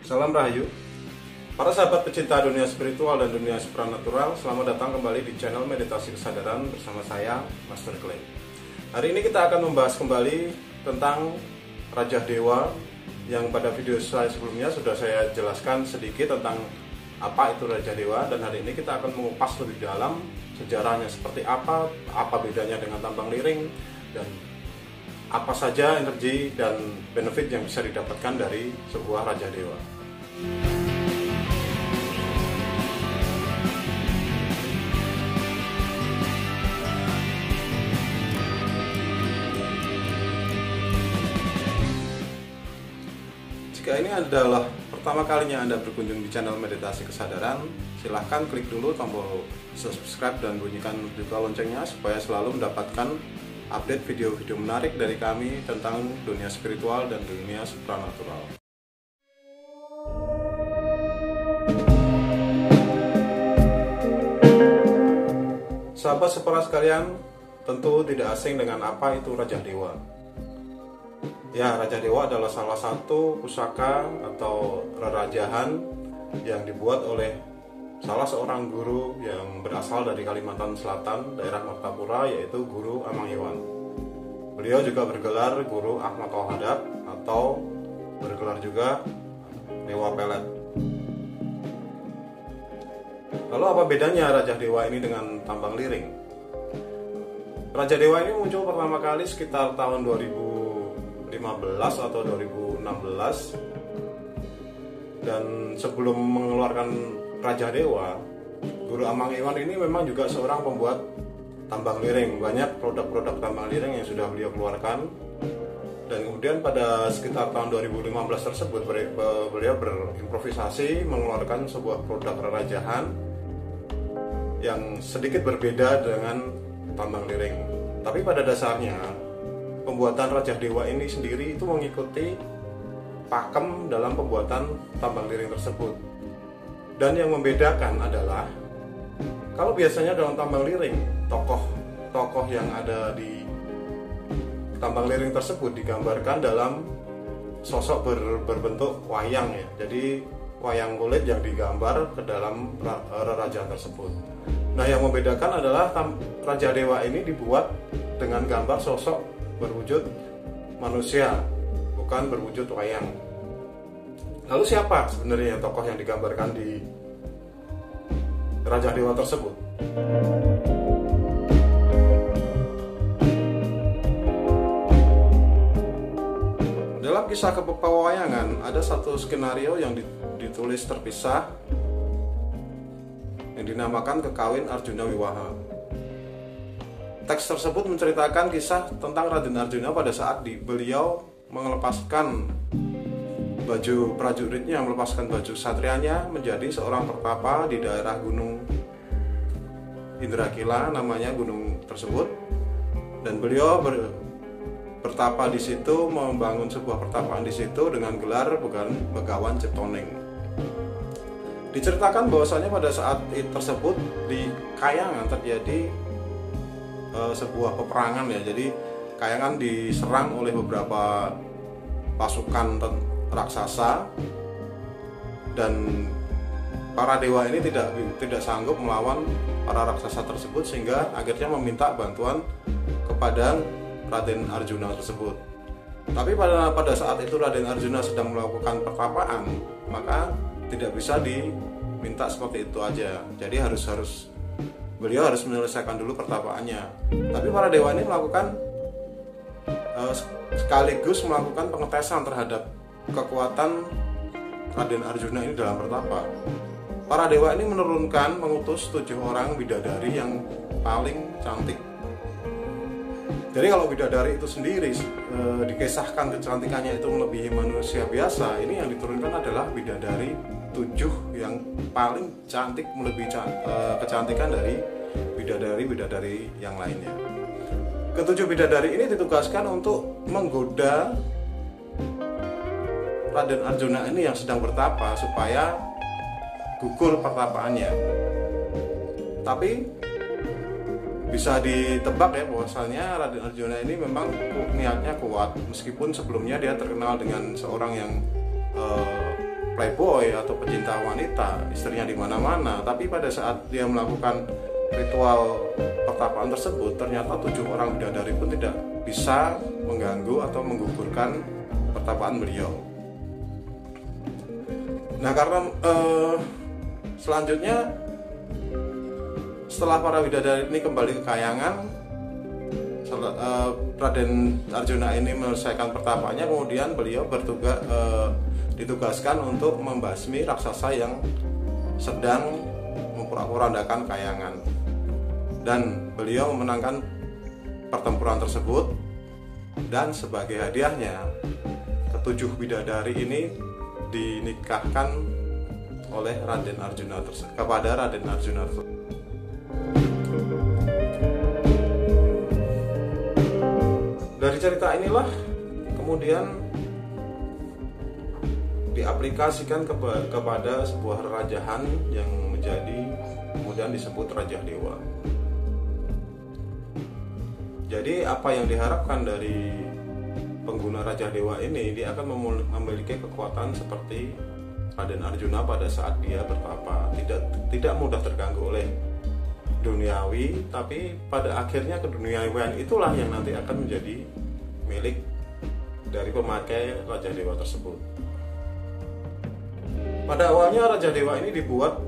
Salam Rahayu. Para sahabat pecinta dunia spiritual dan dunia supranatural, selamat datang kembali di channel Meditasi Kesadaran bersama saya, Master Clay. Hari ini kita akan membahas kembali tentang Raja Dewa, yang pada video saya sebelumnya sudah saya jelaskan sedikit tentang apa itu Raja Dewa, dan hari ini kita akan mengupas lebih dalam sejarahnya seperti apa bedanya dengan tambang liring, dan apa saja energi dan benefit yang bisa didapatkan dari sebuah Raja Dewa. Jika ini adalah pertama kalinya Anda berkunjung di channel Meditasi Kesadaran, silahkan klik dulu tombol subscribe dan bunyikan juga loncengnya supaya selalu mendapatkan update video-video menarik dari kami tentang dunia spiritual dan dunia supranatural. Sahabat separa sekalian, tentu tidak asing dengan apa itu Raja Dewa. Ya, Raja Dewa adalah salah satu pusaka atau rerajahan yang dibuat oleh salah seorang guru yang berasal dari Kalimantan Selatan, daerah Martapura, yaitu Guru Amanghewan. Beliau juga bergelar Guru Ahmad Al-Hadad atau bergelar juga Dewa Pelet. Lalu apa bedanya Raja Dewa ini dengan tambang liring? Raja Dewa ini muncul pertama kali sekitar tahun 2015 atau 2016, dan sebelum mengeluarkan Raja Dewa, Guru Amanghewan ini memang juga seorang pembuat tambang liring. Banyak produk-produk tambang liring yang sudah beliau keluarkan, dan kemudian pada sekitar tahun 2015 tersebut beliau berimprovisasi mengeluarkan sebuah produk rerajahan yang sedikit berbeda dengan tambang liring. Tapi pada dasarnya pembuatan Raja Dewa ini sendiri itu mengikuti pakem dalam pembuatan tambang liring tersebut. Dan yang membedakan adalah, kalau biasanya dalam tambang liring, tokoh yang ada di tambang liring tersebut digambarkan dalam sosok berbentuk wayang ya. Jadi wayang kulit yang digambar ke dalam reraja tersebut. Nah, yang membedakan adalah Raja Dewa ini dibuat dengan gambar sosok berwujud manusia, bukan berwujud wayang. Lalu siapa sebenarnya tokoh yang digambarkan di Raja Dewa tersebut? Dalam kisah kepewayangan ada satu skenario yang ditulis terpisah yang dinamakan Kekawin Arjuna Wiwaha. Teks tersebut menceritakan kisah tentang Raden Arjuna pada saat beliau melepaskan baju prajuritnya, melepaskan baju satrianya, menjadi seorang pertapa di daerah Gunung Indrakila, namanya gunung tersebut, dan beliau bertapa di situ, membangun sebuah pertapaan di situ dengan gelar Begawan Ciptoning. Diceritakan bahwasanya pada saat tersebut di Kayangan terjadi sebuah peperangan ya. Jadi Kayangan diserang oleh beberapa pasukan raksasa, dan para dewa ini tidak sanggup melawan para raksasa tersebut, sehingga akhirnya meminta bantuan kepada Raden Arjuna tersebut. Tapi pada saat itu Raden Arjuna sedang melakukan pertapaan, maka tidak bisa diminta seperti itu aja. Jadi beliau harus menyelesaikan dulu pertapaannya. Tapi para dewa ini melakukan sekaligus melakukan pengetesan terhadap kekuatan Raden Arjuna ini dalam bertapa. Para dewa ini mengutus 7 orang bidadari yang paling cantik. Jadi kalau bidadari itu sendiri dikisahkan kecantikannya itu melebihi manusia biasa, ini yang diturunkan adalah bidadari 7 yang paling cantik, melebihi kecantikan dari bidadari yang lainnya. Ketujuh bidadari ini ditugaskan untuk menggoda Raden Arjuna ini yang sedang bertapa supaya gugur pertapaannya. Tapi bisa ditebak ya bahwasanya Raden Arjuna ini memang niatnya kuat, meskipun sebelumnya dia terkenal dengan seorang yang playboy atau pecinta wanita, istrinya di mana-mana, tapi pada saat dia melakukan ritual pertapaan tersebut, ternyata 7 orang bidadari pun tidak bisa mengganggu atau menggugurkan pertapaan beliau. Nah, karena selanjutnya setelah para bidadari ini kembali ke kayangan, Raden Arjuna ini menyelesaikan pertapaannya, kemudian beliau ditugaskan untuk membasmi raksasa yang sedang memporak-porandakan kayangan, dan beliau memenangkan pertempuran tersebut. Dan sebagai hadiahnya, ketujuh bidadari ini dinikahkan oleh Raden Arjuna kepada Raden Arjuna. Dari cerita inilah kemudian diaplikasikan kepada sebuah kerajahan yang kemudian disebut Raja Dewa. Jadi apa yang diharapkan dari pengguna Raja Dewa ini, dia akan memiliki kekuatan seperti Raden Arjuna pada saat dia bertapa, tidak mudah terganggu oleh duniawi, tapi pada akhirnya keduniawian itulah yang nanti akan menjadi milik dari pemakai Raja Dewa tersebut. Pada awalnya Raja Dewa ini dibuat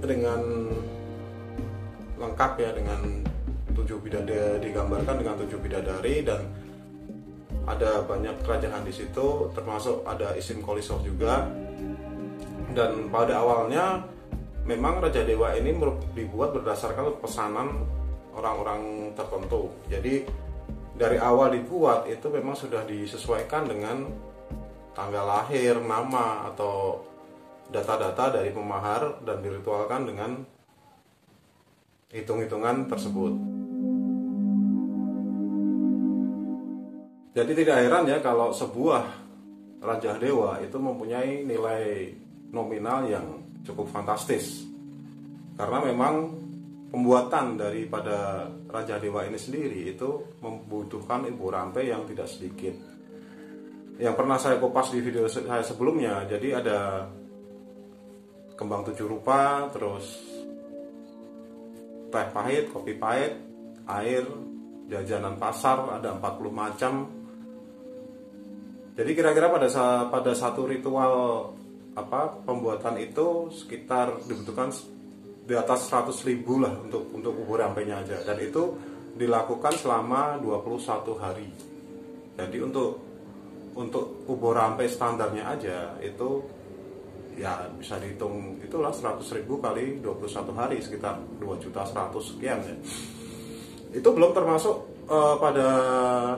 dengan lengkap ya, dengan 7 bidadari, digambarkan dengan 7 bidadari, dan ada banyak kerajaan di situ, termasuk ada Isim Kolisor juga. Dan pada awalnya memang Raja Dewa ini dibuat berdasarkan pesanan orang-orang tertentu. Jadi dari awal dibuat itu memang sudah disesuaikan dengan tanggal lahir, nama, atau data-data dari pemahar, dan diritualkan dengan hitung-hitungan tersebut. Jadi tidak heran ya kalau sebuah Raja Dewa itu mempunyai nilai nominal yang cukup fantastis, karena memang pembuatan daripada Raja Dewa ini sendiri itu membutuhkan ilmu rampe yang tidak sedikit. Yang pernah saya kupas di video saya sebelumnya, jadi ada kembang 7 rupa, terus teh pahit, kopi pahit, air, jajanan pasar, ada 40 macam. Jadi kira-kira pada satu ritual pembuatan itu sekitar dibutuhkan di atas 100.000 lah untuk ubur rampenya aja, dan itu dilakukan selama 21 hari. Jadi untuk ubur rampe standarnya aja itu ya bisa dihitung, itulah 100.000 kali 21 hari, sekitar 2.100.000 sekian ya. Itu belum termasuk pada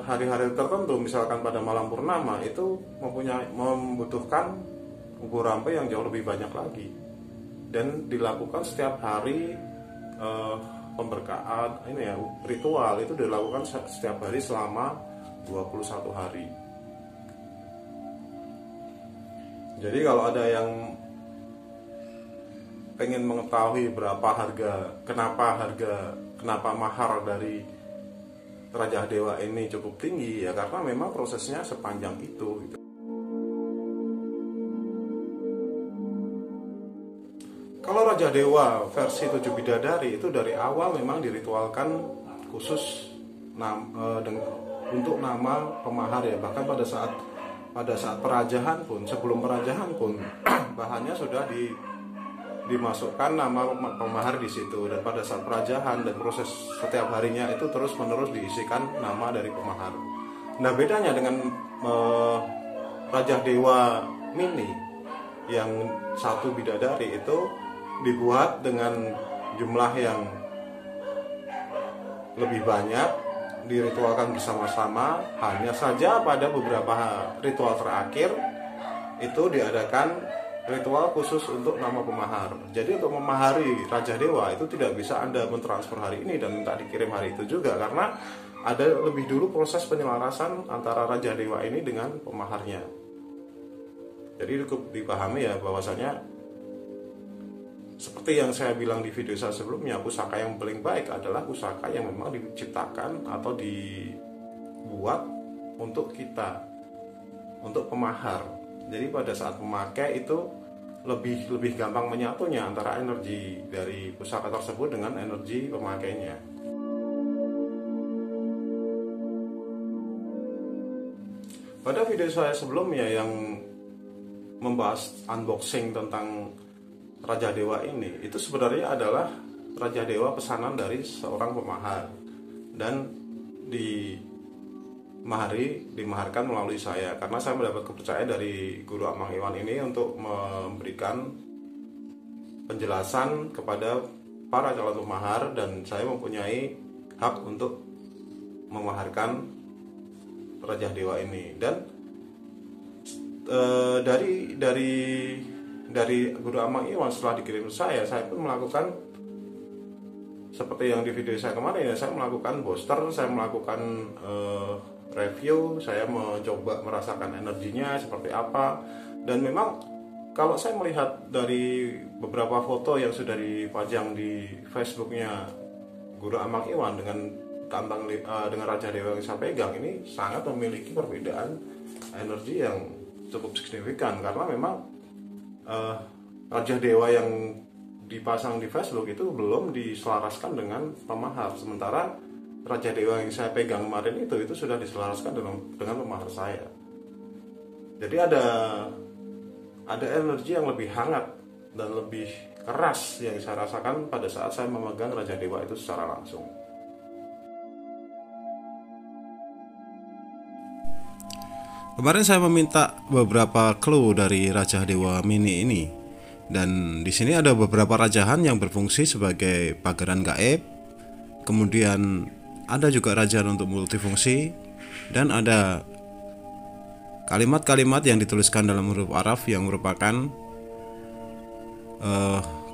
hari-hari tertentu, misalkan pada malam purnama itu membutuhkan ubur rampe yang jauh lebih banyak lagi, dan dilakukan setiap hari. Pemberkaan ini ya, ritual itu dilakukan setiap hari selama 21 hari. Jadi kalau ada yang pengen mengetahui kenapa mahar dari Raja Dewa ini cukup tinggi, ya karena memang prosesnya sepanjang itu gitu. Kalau Raja Dewa versi 7 bidadari itu dari awal memang diritualkan khusus untuk nama pemahar ya. Bahkan pada saat perajahan pun, sebelum perajahan pun bahannya sudah dimasukkan nama pemahar di situ, dan pada saat perajahan dan proses setiap harinya itu terus-menerus diisikan nama dari pemahar. Nah, bedanya dengan Raja Dewa mini yang 1 bidadari itu dibuat dengan jumlah yang lebih banyak, diritualkan bersama-sama. Hanya saja pada beberapa ritual terakhir itu diadakan ritual khusus untuk nama pemahar. Jadi untuk memahari Raja Dewa itu tidak bisa Anda mentransfer hari ini dan minta dikirim hari itu juga, karena ada lebih dulu proses penyelarasan antara Raja Dewa ini dengan pemaharnya. Jadi cukup dipahami ya bahwasanya seperti yang saya bilang di video saya sebelumnya, pusaka yang paling baik adalah pusaka yang memang diciptakan atau dibuat untuk kita, untuk pemahar. Jadi pada saat memakai itu lebih lebih gampang menyatunya antara energi dari pusaka tersebut dengan energi pemakainya. Pada video saya sebelumnya yang membahas unboxing tentang Raja Dewa ini, itu sebenarnya adalah Raja Dewa pesanan dari seorang pemahar dan dimaharkan melalui saya, karena saya mendapat kepercayaan dari Guru Amang Iwan ini untuk memberikan penjelasan kepada para calon pemahar, dan saya mempunyai hak untuk memaharkan Raja Dewa ini. Dan dari Guru Amang Iwan setelah dikirim saya pun melakukan seperti yang di video saya kemarin ya, saya melakukan booster, saya melakukan review, saya mencoba merasakan energinya seperti apa. Dan memang kalau saya melihat dari beberapa foto yang sudah dipajang di Facebooknya Guru Amang Iwan dengan Raja Dewa yang saya pegang ini, sangat memiliki perbedaan energi yang cukup signifikan, karena memang Raja Dewa yang dipasang di Facebook itu belum diselaraskan dengan pemahar, sementara Raja Dewa yang saya pegang kemarin itu sudah diselaraskan dengan pemahar saya. Jadi ada energi yang lebih hangat dan lebih keras yang saya rasakan pada saat saya memegang Raja Dewa itu secara langsung. Kemarin saya meminta beberapa clue dari Raja Dewa Mini ini, dan di sini ada beberapa rajahan yang berfungsi sebagai pagaran gaib, kemudian ada juga rajahan untuk multifungsi, dan ada kalimat-kalimat yang dituliskan dalam huruf Arab yang merupakan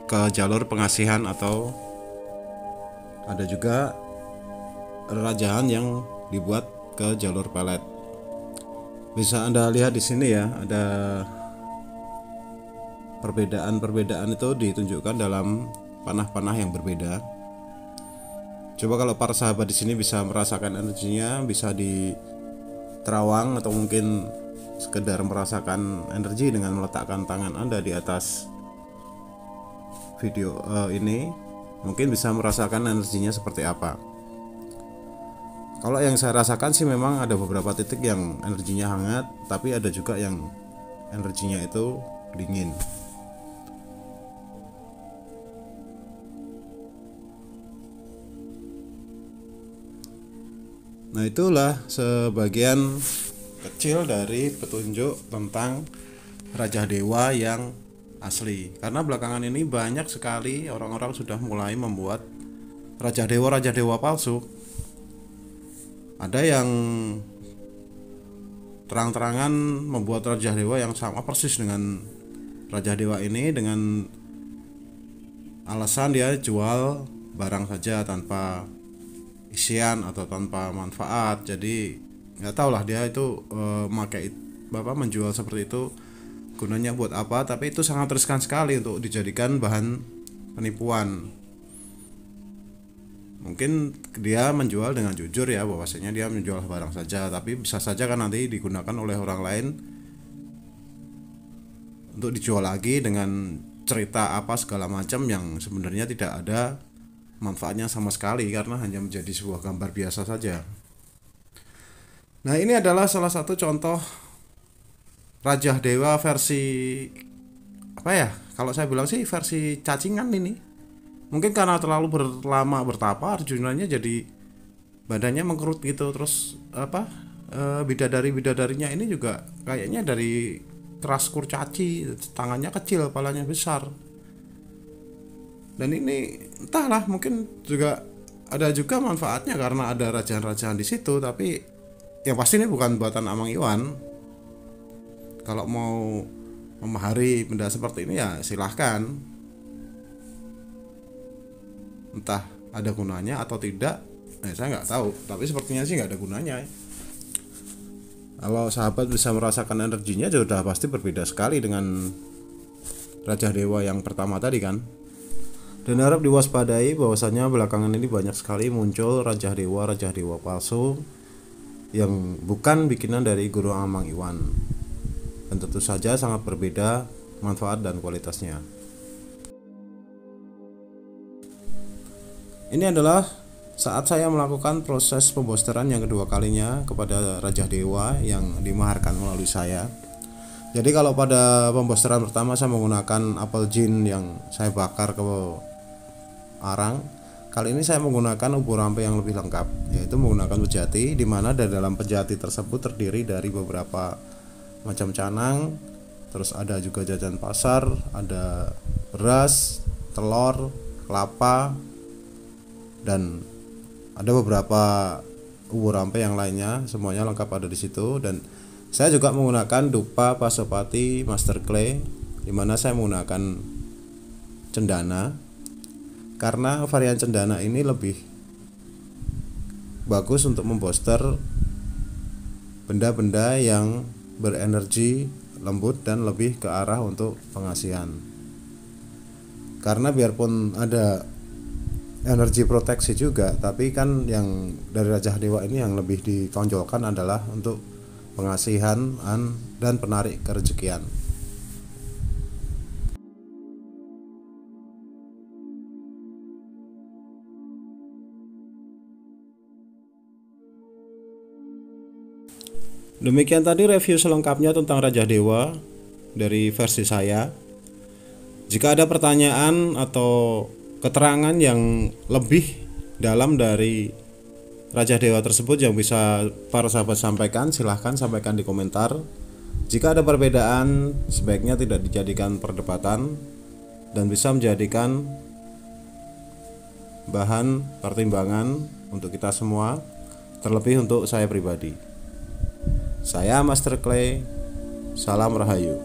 ke jalur pengasihan, atau ada juga rajahan yang dibuat ke jalur pelet. Bisa Anda lihat di sini ya, ada perbedaan itu ditunjukkan dalam panah-panah yang berbeda. Coba kalau para sahabat di sini bisa merasakan energinya, bisa diterawang atau mungkin sekedar merasakan energi dengan meletakkan tangan Anda di atas video ini, mungkin bisa merasakan energinya seperti apa. Kalau yang saya rasakan sih memang ada beberapa titik yang energinya hangat, tapi ada juga yang energinya itu dingin. Nah, itulah sebagian kecil dari petunjuk tentang Raja Dewa yang asli. Karena belakangan ini banyak sekali orang-orang sudah mulai membuat Raja Dewa palsu. Ada yang terang-terangan membuat Raja Dewa yang sama persis dengan Raja Dewa ini, dengan alasan dia jual barang saja tanpa isian atau tanpa manfaat. Jadi nggak tahu lah dia itu menjual seperti itu gunanya buat apa, tapi itu sangat riskan sekali untuk dijadikan bahan penipuan. Mungkin dia menjual dengan jujur ya, bahwasanya dia menjual barang saja, tapi bisa saja kan nanti digunakan oleh orang lain untuk dijual lagi dengan cerita apa segala macam yang sebenarnya tidak ada manfaatnya sama sekali, karena hanya menjadi sebuah gambar biasa saja. Nah, ini adalah salah satu contoh Raja Dewa versi apa ya? Kalau saya bilang sih versi cacingan ini. Mungkin karena terlalu lama bertapa, Arjunanya jadi badannya mengkerut gitu. Terus bidadarinya ini juga kayaknya dari keras kurcaci, tangannya kecil, kepalanya besar. Dan ini entahlah, mungkin juga ada juga manfaatnya karena ada rajahan-rajahan di situ, tapi yang pasti ini bukan buatan Amang Iwan. Kalau mau memahari benda seperti ini ya silahkan. Entah ada gunanya atau tidak, saya nggak tahu, tapi sepertinya sih nggak ada gunanya. Kalau sahabat bisa merasakan energinya, sudah pasti berbeda sekali dengan Raja Dewa yang pertama tadi kan. Dan harap diwaspadai bahwasanya belakangan ini banyak sekali muncul Raja Dewa palsu yang bukan bikinan dari Guru Amang Iwan, dan tentu saja sangat berbeda manfaat dan kualitasnya. Ini adalah saat saya melakukan proses pembosteran yang kedua kalinya kepada Raja Dewa yang dimaharkan melalui saya. Jadi kalau pada pembosteran pertama saya menggunakan apel jin yang saya bakar ke arang. Kali ini saya menggunakan ubur rampe yang lebih lengkap, yaitu menggunakan pejati, di mana dari dalam pejati tersebut terdiri dari beberapa macam canang, terus ada juga jajan pasar, ada beras, telur, kelapa, dan ada beberapa ubur rampe yang lainnya, semuanya lengkap ada di situ. Dan saya juga menggunakan dupa pasopati master clay, dimana saya menggunakan cendana, karena varian cendana ini lebih bagus untuk memboster benda-benda yang berenergi lembut dan lebih ke arah untuk pengasihan. Karena biarpun ada energi proteksi juga, tapi kan yang dari Raja Dewa ini yang lebih ditonjolkan adalah untuk pengasihan dan penarik kerezekian. Demikian tadi review selengkapnya tentang Raja Dewa dari versi saya. Jika ada pertanyaan atau keterangan yang lebih dalam dari Raja Dewa tersebut yang bisa para sahabat sampaikan, silahkan sampaikan di komentar. Jika ada perbedaan, sebaiknya tidak dijadikan perdebatan dan bisa menjadikan bahan pertimbangan untuk kita semua, terlebih untuk saya pribadi. Saya Master Clay, salam rahayu.